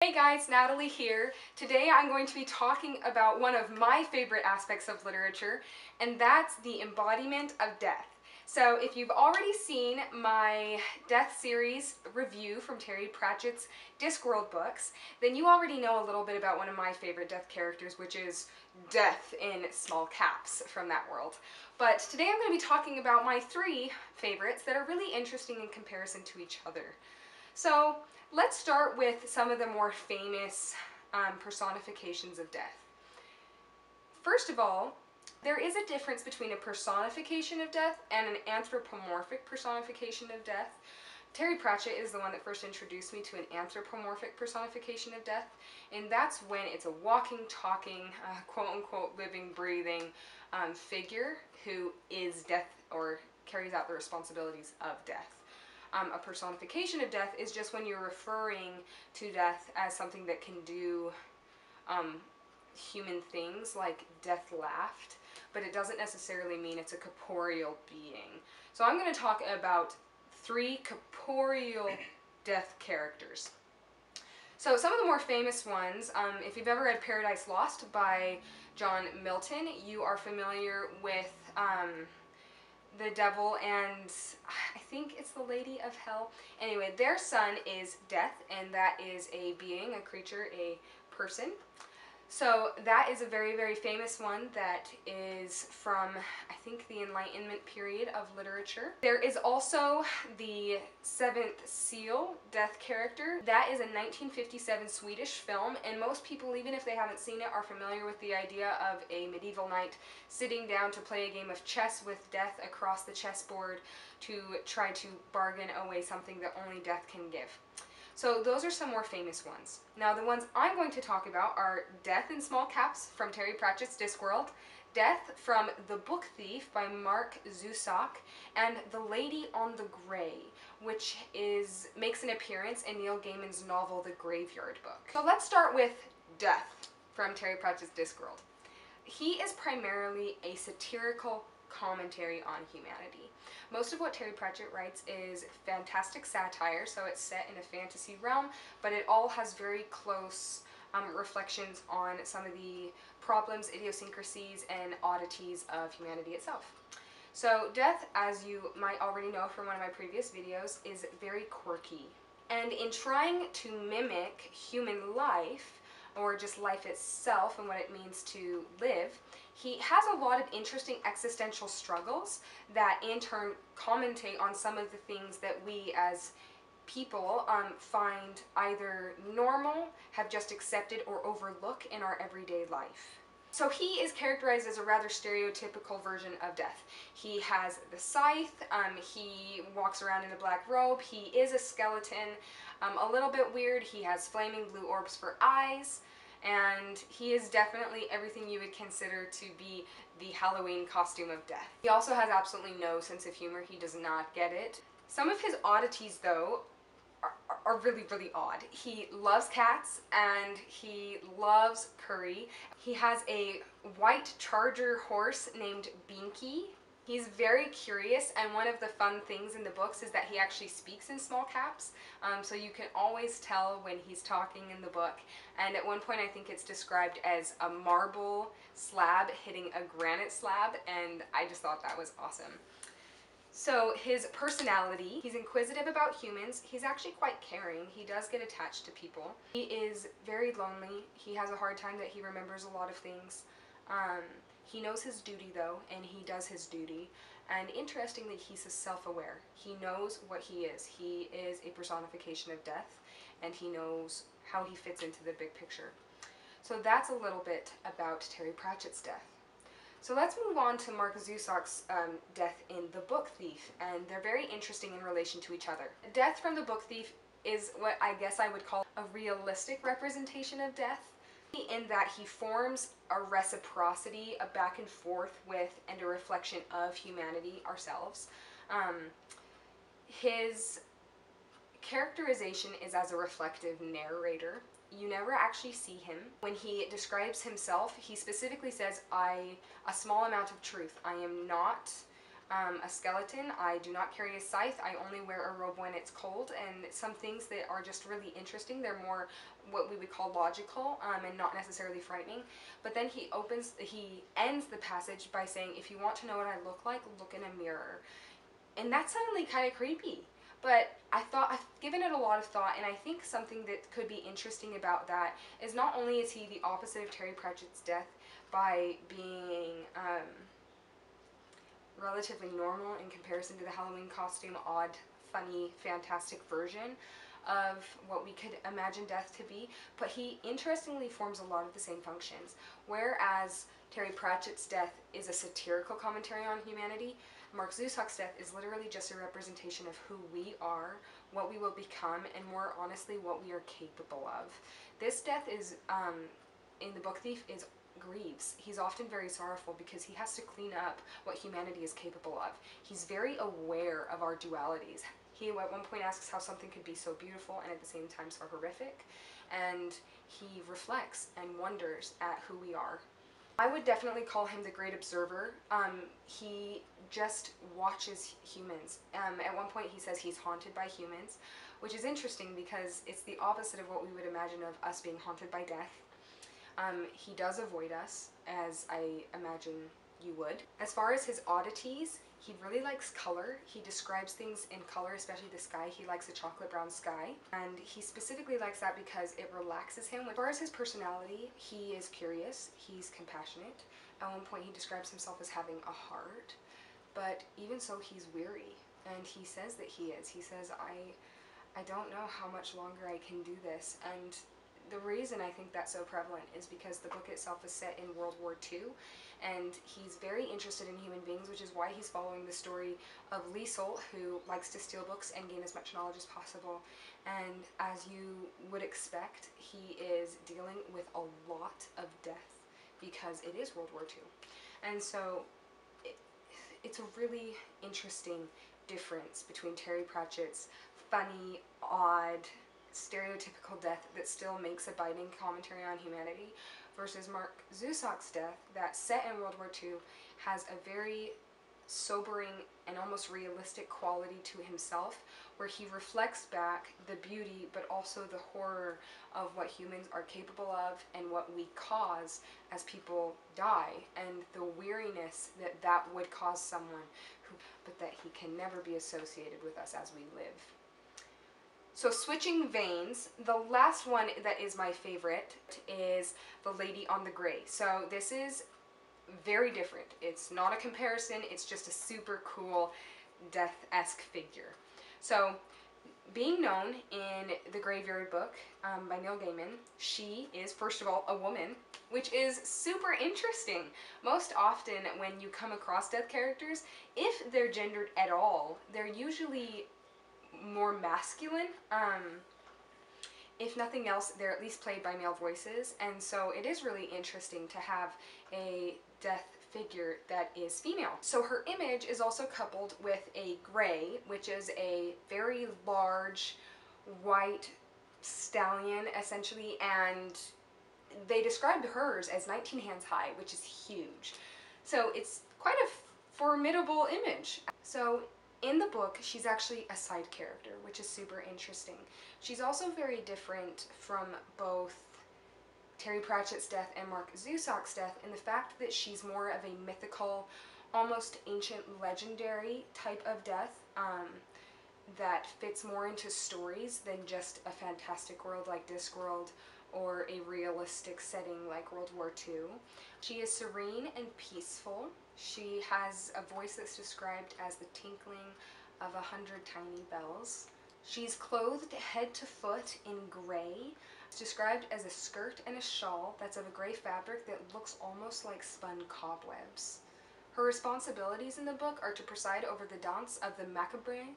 Hey guys, Natalie here. Today I'm going to be talking about one of my favorite aspects of literature, and that's the embodiment of death. So if you've already seen my death series review from Terry Pratchett's Discworld books, then you already know a little bit about one of my favorite death characters, which is Death in small caps from that world. But today I'm going to be talking about my three favorites that are really interesting in comparison to each other. So let's start with some of the more famous personifications of death. First of all, there is a difference between a personification of death and an anthropomorphic personification of death. Terry Pratchett is the one that first introduced me to an anthropomorphic personification of death, and that's when it's a walking, talking, quote-unquote living, breathing figure who is death or carries out the responsibilities of death. A personification of death is just when you're referring to death as something that can do human things, like death laughed, but it doesn't necessarily mean it's a corporeal being. So I'm going to talk about three corporeal death characters. So some of the more famous ones, if you've ever read Paradise Lost by John Milton, you are familiar with the devil and I think it's the Lady of Hell. Anyway, their son is Death, and that is a being, a creature, a person. So that is a very, very famous one that is from, I think, the Enlightenment period of literature. There is also the Seventh Seal death character. That is a 1957 Swedish film, and most people, even if they haven't seen it, are familiar with the idea of a medieval knight sitting down to play a game of chess with death across the chessboard to try to bargain away something that only death can give. So those are some more famous ones. Now the ones I'm going to talk about are Death in Small Caps from Terry Pratchett's Discworld, Death from The Book Thief by Mark Zusak, and The Lady on the Grey, which makes an appearance in Neil Gaiman's novel The Graveyard Book. So let's start with Death from Terry Pratchett's Discworld. He is primarily a satirical commentary on humanity. Most of what Terry Pratchett writes is fantastic satire, so it's set in a fantasy realm, but it all has very close reflections on some of the problems, idiosyncrasies, and oddities of humanity itself. So Death, as you might already know from one of my previous videos, is very quirky. And in trying to mimic human life, or just life itself and what it means to live, he has a lot of interesting existential struggles that in turn commentate on some of the things that we as people find either normal, have just accepted, or overlook in our everyday life. So he is characterized as a rather stereotypical version of death. He has the scythe, he walks around in a black robe, he is a skeleton, a little bit weird, he has flaming blue orbs for eyes, and he is definitely everything you would consider to be the Halloween costume of death. He also has absolutely no sense of humor. He does not get it. Some of his oddities, though, are really, really odd. He loves cats and he loves curry. He has a white charger horse named Binky. He's very curious, and one of the fun things in the books is that he actually speaks in small caps, so you can always tell when he's talking in the book. And at one point I think it's described as a marble slab hitting a granite slab, and I just thought that was awesome. So his personality, he's inquisitive about humans, he's actually quite caring, he does get attached to people. He is very lonely, he has a hard time that he remembers a lot of things. He knows his duty though, and he does his duty. And interestingly, he's self-aware. He knows what he is. He is a personification of death, and he knows how he fits into the big picture. So that's a little bit about Terry Pratchett's death. So let's move on to Mark Zusak's death in The Book Thief, and they're very interesting in relation to each other. Death from The Book Thief is what I guess I would call a realistic representation of death, in that he forms a reciprocity, a back and forth with, and a reflection of humanity, ourselves. His characterization is as a reflective narrator. You never actually see him. When he describes himself, he specifically says, a small amount of truth. I am not a skeleton. I do not carry a scythe. I only wear a robe when it's cold, and some things that are just really interesting. They're more what we would call logical, and not necessarily frightening. But then he ends the passage by saying, if you want to know what I look like, look in a mirror. And that's suddenly kind of creepy. But I've given it a lot of thought, and I think something that could be interesting about that is not only is he the opposite of Terry Pratchett's death by being relatively normal in comparison to the Halloween costume, odd, funny, fantastic version of what we could imagine death to be, but he interestingly forms a lot of the same functions. Whereas Terry Pratchett's death is a satirical commentary on humanity, Mark Zussach's death is literally just a representation of who we are, what we will become, and more honestly, what we are capable of. This death is, in the book Thief, is grieves. He's often very sorrowful because he has to clean up what humanity is capable of. He's very aware of our dualities. He at one point asks how something could be so beautiful and at the same time so horrific, and he reflects and wonders at who we are. I would definitely call him the great observer. He just watches humans. At one point he says he's haunted by humans, which is interesting because it's the opposite of what we would imagine of us being haunted by death. He does avoid us, as I imagine you would. As far as his oddities, he really likes color. He describes things in color, especially the sky. He likes a chocolate brown sky, and he specifically likes that because it relaxes him. As far as his personality, he is curious, he's compassionate. At one point he describes himself as having a heart, but even so he's weary, and he says that he is. He says, I don't know how much longer I can do this, and the reason I think that's so prevalent is because the book itself is set in World War II, and he's very interested in human beings, which is why he's following the story of Liesel, who likes to steal books and gain as much knowledge as possible. And as you would expect, he is dealing with a lot of death because it is World War II. And so it's a really interesting difference between Terry Pratchett's funny, odd, stereotypical death that still makes a biting commentary on humanity versus Mark Zussach's death that, set in World War II, has a very sobering and almost realistic quality to himself, where he reflects back the beauty but also the horror of what humans are capable of and what we cause as people die, and the weariness that that would cause someone but that he can never be associated with us as we live. So switching veins, the last one that is my favorite is The Lady on the Gray. So this is very different. It's not a comparison, it's just a super cool death-esque figure. So being known in the Graveyard book by Neil Gaiman, she is, first of all, a woman, which is super interesting. Most often when you come across death characters, if they're gendered at all, they're usually more masculine. If nothing else, they're at least played by male voices, and so it is really interesting to have a death figure that is female. So her image is also coupled with a gray, which is a very large white stallion essentially, and they described hers as 19 hands high, which is huge. So it's quite a formidable image. So in the book, she's actually a side character, which is super interesting. She's also very different from both Terry Pratchett's death and Mark Zussach's death in the fact that she's more of a mythical, almost ancient legendary type of death that fits more into stories than just a fantastic world like Discworld or a realistic setting like World War II. She is serene and peaceful. She has a voice that's described as the tinkling of 100 tiny bells. She's clothed head to foot in gray. It's described as a skirt and a shawl that's of a gray fabric that looks almost like spun cobwebs. Her responsibilities in the book are to preside over the dance of the macabre,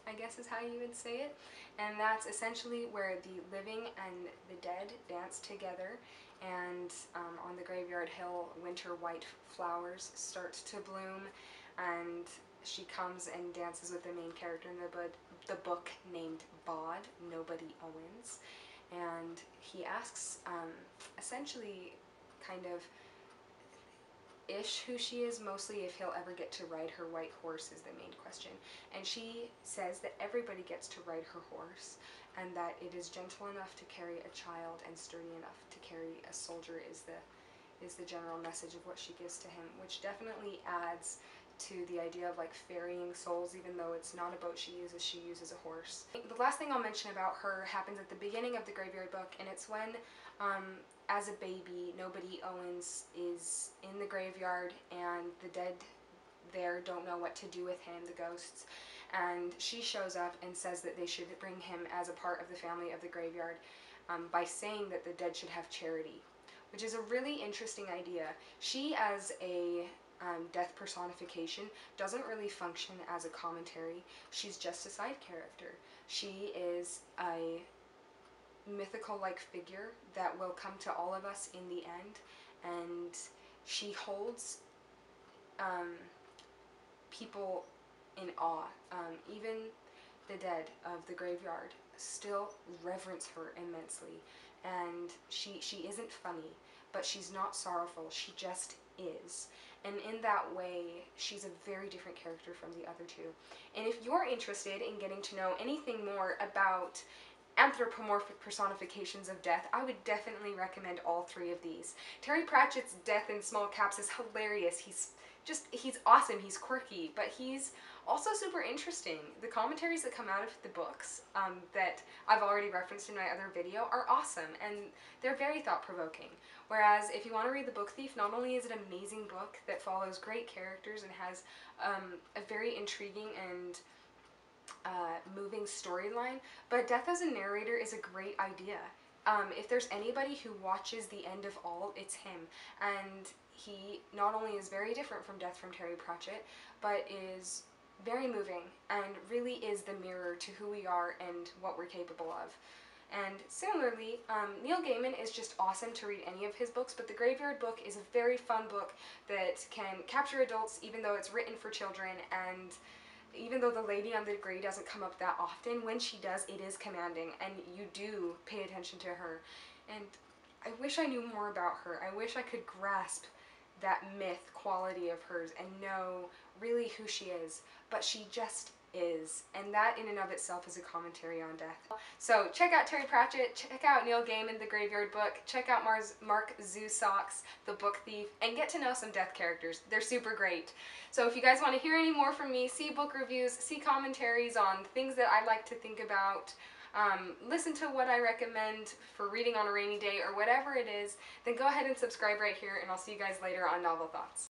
I guess is how you would say it, and that's essentially where the living and the dead dance together, and on the Graveyard Hill, winter white flowers start to bloom, and she comes and dances with the main character in the book named Bod, Nobody Owens, and he asks essentially kind of ish who she is. Mostly if he'll ever get to ride her white horse is the main question. And she says that everybody gets to ride her horse, and that it is gentle enough to carry a child and sturdy enough to carry a soldier is the general message of what she gives to him, which definitely adds to the idea of like ferrying souls, even though it's not a boat she uses a horse. The last thing I'll mention about her happens at the beginning of the Graveyard Book, and it's when as a baby Nobody Owens is in the graveyard and the dead there don't know what to do with him, the ghosts, and she shows up and says that they should bring him as a part of the family of the graveyard by saying that the dead should have charity, which is a really interesting idea. She, as a death personification, doesn't really function as a commentary. She's just a side character. She is a mythical-like figure that will come to all of us in the end, and she holds people in awe. Even the dead of the graveyard still reverence her immensely, and she isn't funny, but she's not sorrowful, she just is. And in that way, she's a very different character from the other two. And if you're interested in getting to know anything more about anthropomorphic personifications of death, I would definitely recommend all three of these. Terry Pratchett's Death in Small Caps is hilarious. He's awesome, he's quirky, but he's also super interesting. The commentaries that come out of the books that I've already referenced in my other video are awesome, and they're very thought-provoking. Whereas if you want to read The Book Thief, not only is it an amazing book that follows great characters and has a very intriguing and moving storyline, but death as a narrator is a great idea. If there's anybody who watches the end of all, it's him. And he not only is very different from Death from Terry Pratchett, but is very moving and really is the mirror to who we are and what we're capable of. And similarly, Neil Gaiman is just awesome to read any of his books, but The Graveyard Book is a very fun book that can capture adults even though it's written for children, and even though the Lady on the Grey doesn't come up that often, when she does, it is commanding, and you do pay attention to her. And I wish I knew more about her. I wish I could grasp that myth quality of hers and know really who she is, but she just is, and that in and of itself is a commentary on death. So check out Terry Pratchett, check out Neil Gaiman, The Graveyard Book, check out Mark Zusak's The Book Thief, and get to know some death characters. They're super great. So if you guys want to hear any more from me, see book reviews, see commentaries on things that I like to think about, listen to what I recommend for reading on a rainy day or whatever it is, then go ahead and subscribe right here, and I'll see you guys later on Novel Thoughts.